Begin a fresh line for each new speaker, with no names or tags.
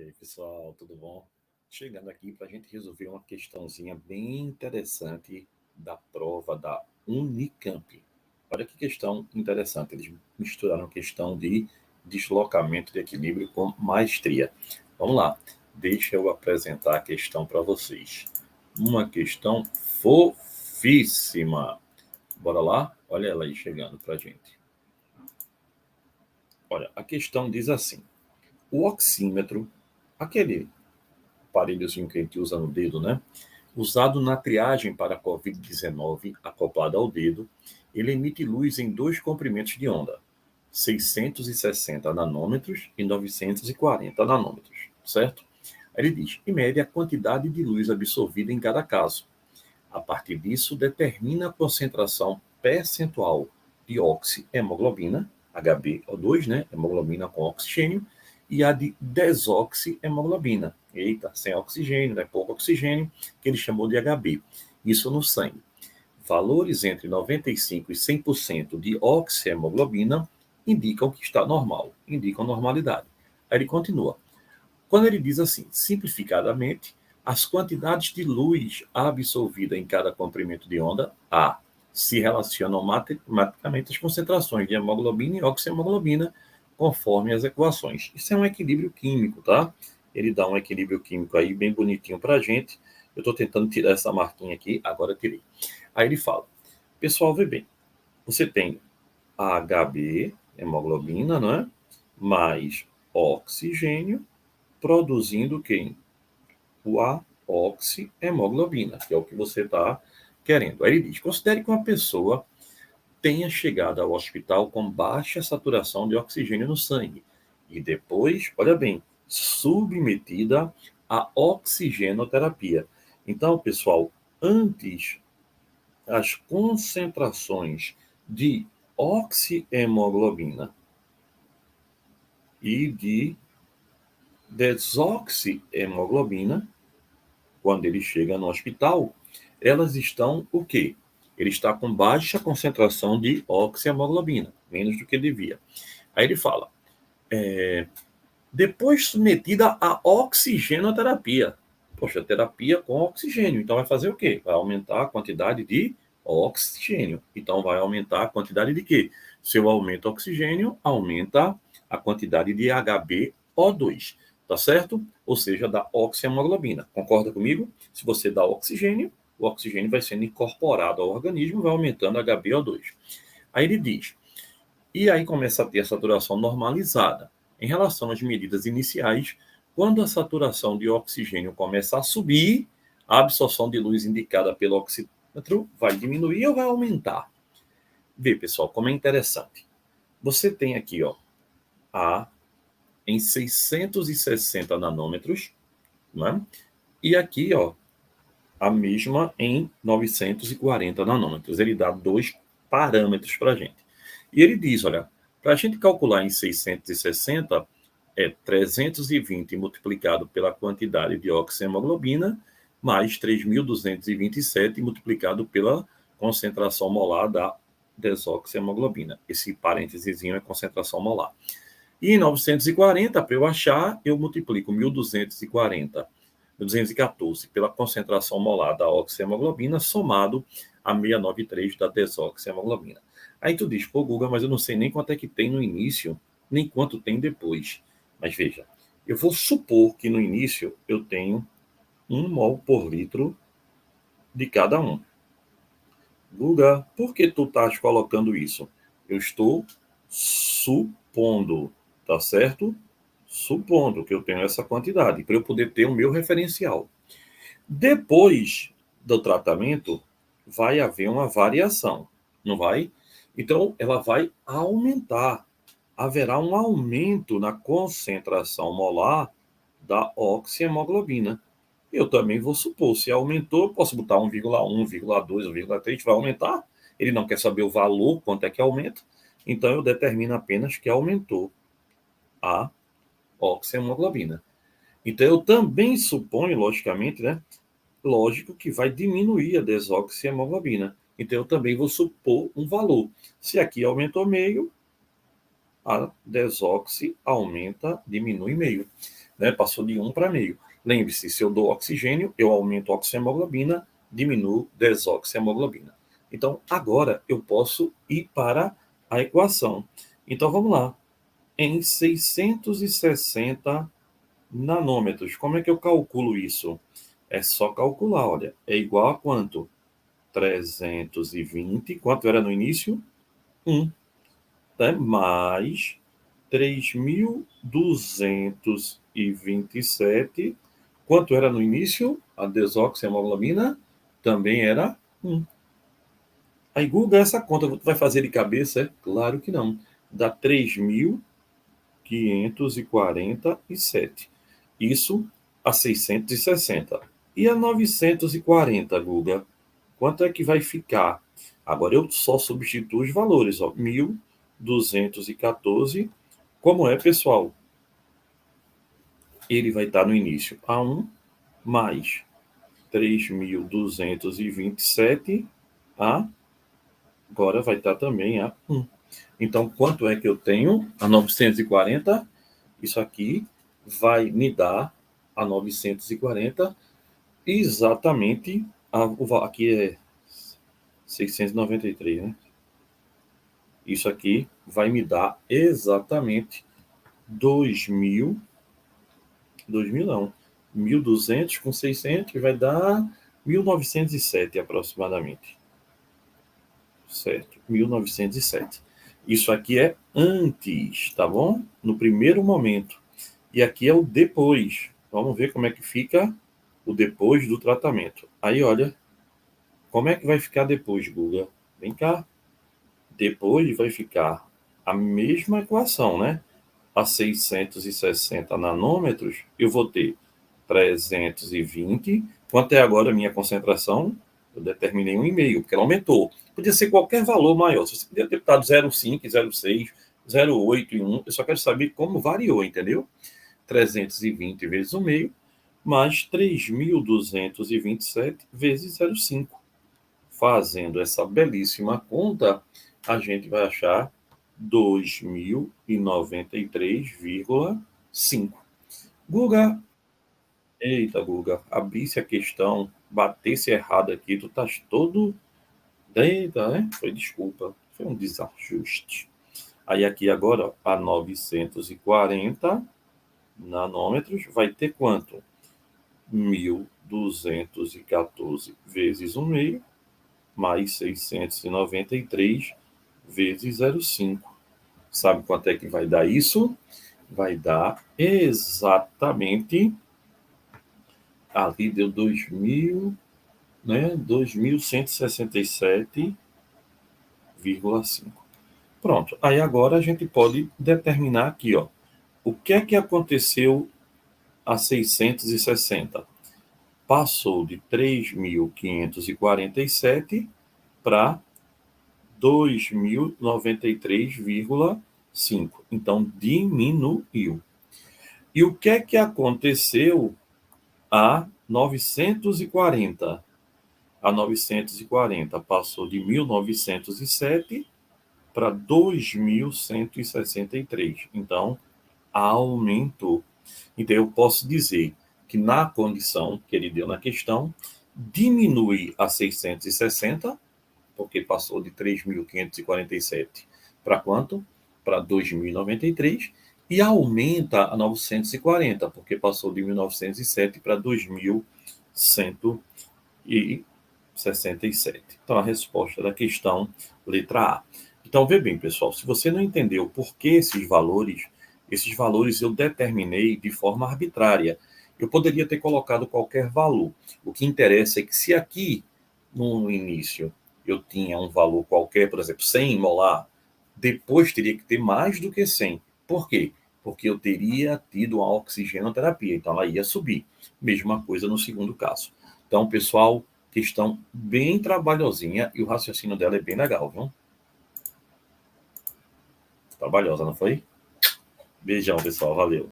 aí, pessoal, tudo bom? Chegando aqui para a gente resolver uma questãozinha bem interessante da prova da Unicamp. Olha que questão interessante. Eles misturaram questão de deslocamento de equilíbrio com maestria. Vamos lá, deixa eu apresentar a questão para vocês. Uma questão fofíssima. Bora lá? Olha ela aí chegando para a gente. Olha, a questão diz assim: o oxímetro, aquele aparelhozinho que a gente usa no dedo, né? Usado na triagem para a Covid-19, acoplado ao dedo, ele emite luz em dois comprimentos de onda, 660 nanômetros e 940 nanômetros, certo? Aí ele diz, em média, a quantidade de luz absorvida em cada caso. A partir disso, determina a concentração percentual de oxihemoglobina, HbO2, né? Hemoglobina com oxigênio, e a de desoxihemoglobina. Eita, sem oxigênio, né? Pouco oxigênio, que ele chamou de Hb. Isso no sangue. Valores entre 95% e 100% de oxihemoglobina indicam que está normal, indicam normalidade. Aí ele continua. Quando ele diz assim, simplificadamente, as quantidades de luz absorvida em cada comprimento de onda, A, se relacionam matematicamente às concentrações de hemoglobina e oxihemoglobina, conforme as equações. Isso é um equilíbrio químico, tá? Ele dá um equilíbrio químico aí bem bonitinho para a gente. Eu estou tentando tirar essa marquinha aqui, agora eu tirei. Aí ele fala, pessoal, vê bem, você tem a Hb, hemoglobina, né? Mais oxigênio, produzindo quem? A oxihemoglobina, que é o que você está querendo. Aí ele diz: considere que uma pessoa tenha chegado ao hospital com baixa saturação de oxigênio no sangue e depois, olha bem, submetida à oxigenoterapia. Então, pessoal, antes as concentrações de oxihemoglobina e de desoxihemoglobina, quando ele chega no hospital, elas estão o quê? Ele está com baixa concentração de oxihemoglobina, menos do que devia. Aí ele fala, depois submetida à oxigenoterapia. Poxa, terapia com oxigênio. Então vai fazer o quê? Vai aumentar a quantidade de oxigênio. Então vai aumentar a quantidade de quê? Se eu aumento o oxigênio, aumenta a quantidade de HbO2. Tá certo? Ou seja, da oxihemoglobina. Concorda comigo? Se você dá oxigênio, o oxigênio vai sendo incorporado ao organismo, vai aumentando HbO2. Aí ele diz, e aí começa a ter a saturação normalizada. Em relação às medidas iniciais, quando a saturação de oxigênio começa a subir, a absorção de luz indicada pelo oxímetro vai diminuir ou vai aumentar. Vê, pessoal, como é interessante. Você tem aqui, ó, A em 660 nanômetros, né? E aqui, ó, a mesma em 940 nanômetros. Ele dá dois parâmetros para a gente. E ele diz, olha, para a gente calcular em 660, é 320 multiplicado pela quantidade de oxihemoglobina, mais 3.227 multiplicado pela concentração molar da desoxihemoglobina. Esse parênteses é concentração molar. E em 940, para eu achar, eu multiplico 1.240 214 pela concentração molar da oxihemoglobina, somado a 693 da desoxihemoglobina. Aí tu diz, pô, Guga, mas eu não sei nem quanto é que tem no início, nem quanto tem depois. Mas veja, eu vou supor que no início eu tenho 1 mol por litro de cada um. Guga, por que tu estás colocando isso? Eu estou supondo, tá certo? Supondo que eu tenho essa quantidade, para eu poder ter o meu referencial. Depois do tratamento, vai haver uma variação, não vai? Então, ela vai aumentar. Haverá um aumento na concentração molar da oxihemoglobina. Eu também vou supor, se aumentou, posso botar 1,1, 1,2, 1,3, vai aumentar. Ele não quer saber o valor, quanto é que aumenta. Então, eu determino apenas que aumentou a oxihemoglobina. Então, eu também suponho, logicamente, né? Lógico que vai diminuir a desoxihemoglobina. Então, eu também vou supor um valor. Se aqui aumentou meio, a desoxi aumenta, diminui meio, né? Passou de 1 para meio. Lembre-se, se eu dou oxigênio, eu aumento a oxihemoglobina, diminuo desoxihemoglobina. Então, agora eu posso ir para a equação. Então, vamos lá. Em 660 nanômetros, como é que eu calculo isso? É só calcular, olha. É igual a quanto? 320. Quanto era no início? 1. Né? Mais 3.227. Quanto era no início? A desoxihemoglobina também era 1. Aí, Guga, essa conta tu vai fazer de cabeça? É? Claro que não. Dá 3.547. Isso a 660. E a 940, Guga? Quanto é que vai ficar? Agora eu só substituo os valores, ó. 1.214. Como é, pessoal? Ele vai estar no início a 1 mais 3.227 a agora vai estar também a 1. Então, quanto é que eu tenho? A 940. Isso aqui vai me dar a 940 exatamente. Aqui é 693, né? Isso aqui vai me dar exatamente 2.000 não. 1.200 com 600 vai dar 1.907 aproximadamente. Certo, 1907. Isso aqui é antes, tá bom? No primeiro momento. E aqui é o depois. Vamos ver como é que fica o depois do tratamento. Aí, olha, como é que vai ficar depois, Guga? Vem cá. Depois vai ficar a mesma equação, né? A 660 nanômetros, eu vou ter 320. Quanto é agora a minha concentração? Eu determinei 1,5, porque ela aumentou. Podia ser qualquer valor maior. Você podia ter botado 0,5, 0,6, 0,8 e 1. Eu só quero saber como variou, entendeu? 320 vezes 1,5, mais 3.227 vezes 0,5. Fazendo essa belíssima conta, a gente vai achar 2.093,5. Guga, eita, Guga, abrisse a questão, batesse errado aqui, tu estás todo. Eita, né? Foi desculpa, foi um desajuste. Aí aqui agora, ó, a 940 nanômetros vai ter quanto? 1.214 vezes 1,5 mais 693 vezes 0,5. Sabe quanto é que vai dar isso? Vai dar exatamente, ali deu 2.000, né? 2.167,5. Pronto. Aí agora a gente pode determinar aqui, ó, o que é que aconteceu a 660? Passou de 3.547 para 2.093,5. Então, diminuiu. E o que é que aconteceu a 940? A 940 passou de 1.907 para 2.163. Então, aumentou. Então, eu posso dizer que na condição que ele deu na questão, diminui a 660, porque passou de 3.547 para quanto? Para 2.093, e aumenta a 940, porque passou de 1.907 para 2.167. Então, a resposta da questão, letra A. Então, vê bem, pessoal, se você não entendeu por que esses valores eu determinei de forma arbitrária. Eu poderia ter colocado qualquer valor. O que interessa é que se aqui, no início, eu tinha um valor qualquer, por exemplo, 100 molar, depois teria que ter mais do que 100. Por quê? Porque eu teria tido uma oxigenoterapia, então ela ia subir. Mesma coisa no segundo caso. Então, pessoal, questão bem trabalhosinha e o raciocínio dela é bem legal, viu? Trabalhosa, não foi? Beijão, pessoal. Valeu.